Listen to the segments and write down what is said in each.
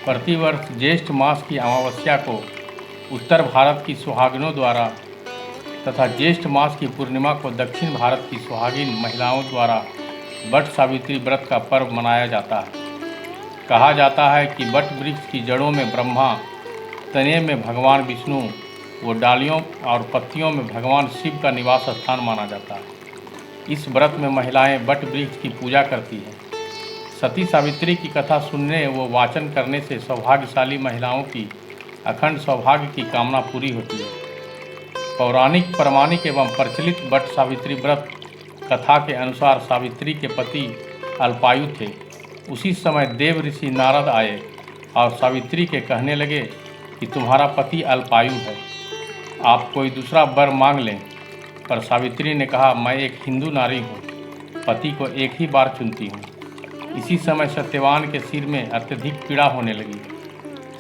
प्रतिवर्ष ज्येष्ठ मास की अमावस्या को उत्तर भारत की सुहागिनों द्वारा तथा ज्येष्ठ मास की पूर्णिमा को दक्षिण भारत की सुहागिन महिलाओं द्वारा वट सावित्री व्रत का पर्व मनाया जाता है। कहा जाता है कि वट वृक्ष की जड़ों में ब्रह्मा, तने में भगवान विष्णु व डालियों और पत्तियों में भगवान शिव का निवास स्थान माना जाता है। इस व्रत में महिलाएं वट वृक्ष की पूजा करती हैं। सती सावित्री की कथा सुनने व वाचन करने से सौभाग्यशाली महिलाओं की अखंड सौभाग्य की कामना पूरी होती है। पौराणिक, प्रामाणिक एवं प्रचलित वट सावित्री व्रत कथा के अनुसार सावित्री के पति अल्पायु थे। उसी समय देव ऋषि नारद आए और सावित्री के कहने लगे कि तुम्हारा पति अल्पायु है, आप कोई दूसरा वर मांग लें। पर सावित्री ने कहा, मैं एक हिंदू नारी हूँ, पति को एक ही बार चुनती हूँ। इसी समय सत्यवान के सिर में अत्यधिक पीड़ा होने लगी।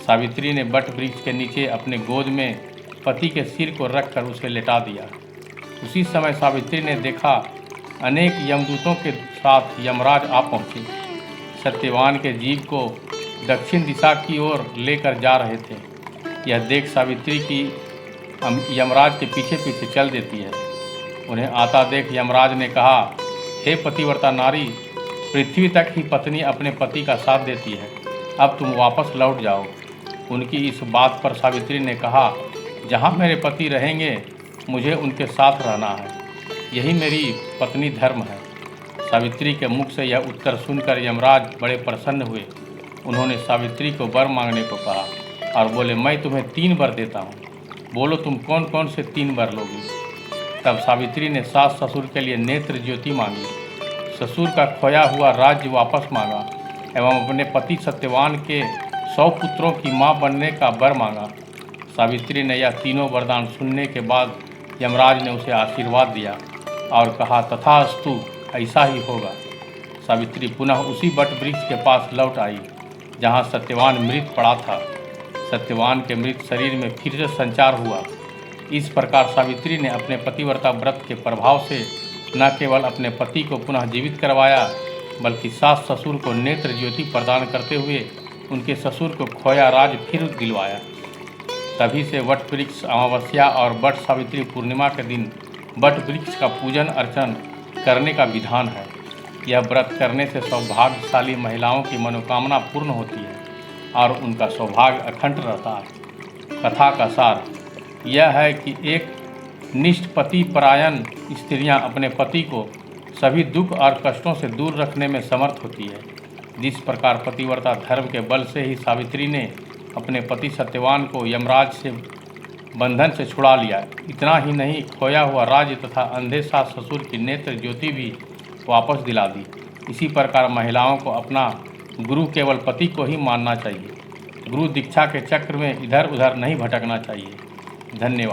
सावित्री ने वट वृक्ष के नीचे अपने गोद में पति के सिर को रखकर उसे लेटा दिया। उसी समय सावित्री ने देखा अनेक यमदूतों के साथ यमराज आ पहुँचे। सत्यवान के जीव को दक्षिण दिशा की ओर लेकर जा रहे थे। यह देख सावित्री की यमराज के पीछे पीछे चल देती है। उन्हें आता देख यमराज ने कहा, हे पतिव्रता नारी, पृथ्वी तक ही पत्नी अपने पति का साथ देती है, अब तुम वापस लौट जाओ। उनकी इस बात पर सावित्री ने कहा, जहाँ मेरे पति रहेंगे मुझे उनके साथ रहना है, यही मेरी पत्नी धर्म है। सावित्री के मुख से यह उत्तर सुनकर यमराज बड़े प्रसन्न हुए। उन्होंने सावित्री को वर मांगने को कहा और बोले, मैं तुम्हें 3 वर देता हूँ, बोलो तुम कौन कौन से 3 वर लोगी। तब सावित्री ने सास ससुर के लिए नेत्र ज्योति मांगी, ससुर का खोया हुआ राज्य वापस मांगा एवं अपने पति सत्यवान के 100 पुत्रों की मां बनने का वर मांगा। सावित्री ने यह तीनों वरदान सुनने के बाद यमराज ने उसे आशीर्वाद दिया और कहा, तथास्तु, ऐसा ही होगा। सावित्री पुनः उसी वट वृक्ष के पास लौट आई जहाँ सत्यवान मृत पड़ा था। सत्यवान के मृत शरीर में फिर से संचार हुआ। इस प्रकार सावित्री ने अपने पतिव्रता व्रत के प्रभाव से न केवल अपने पति को पुनः जीवित करवाया, बल्कि सास ससुर को नेत्र ज्योति प्रदान करते हुए उनके ससुर को खोया राज फिर दिलवाया। तभी से वट वृक्ष अमावस्या और वट सावित्री पूर्णिमा के दिन वट वृक्ष का पूजन अर्चन करने का विधान है। यह व्रत करने से सौभाग्यशाली महिलाओं की मनोकामना पूर्ण होती है और उनका सौभाग्य अखंड रहता है। कथा का सार यह है कि एक निष्ठ पति परायण स्त्रियां अपने पति को सभी दुख और कष्टों से दूर रखने में समर्थ होती है। जिस प्रकार पतिव्रता धर्म के बल से ही सावित्री ने अपने पति सत्यवान को यमराज से बंधन से छुड़ा लिया, इतना ही नहीं, खोया हुआ राज्य तथा अंधे सास ससुर की नेत्र ज्योति भी वापस दिला दी। इसी प्रकार महिलाओं को अपना गुरु केवल पति को ही मानना चाहिए। गुरु दीक्षा के चक्र में इधर उधर नहीं भटकना चाहिए। धन्यवाद।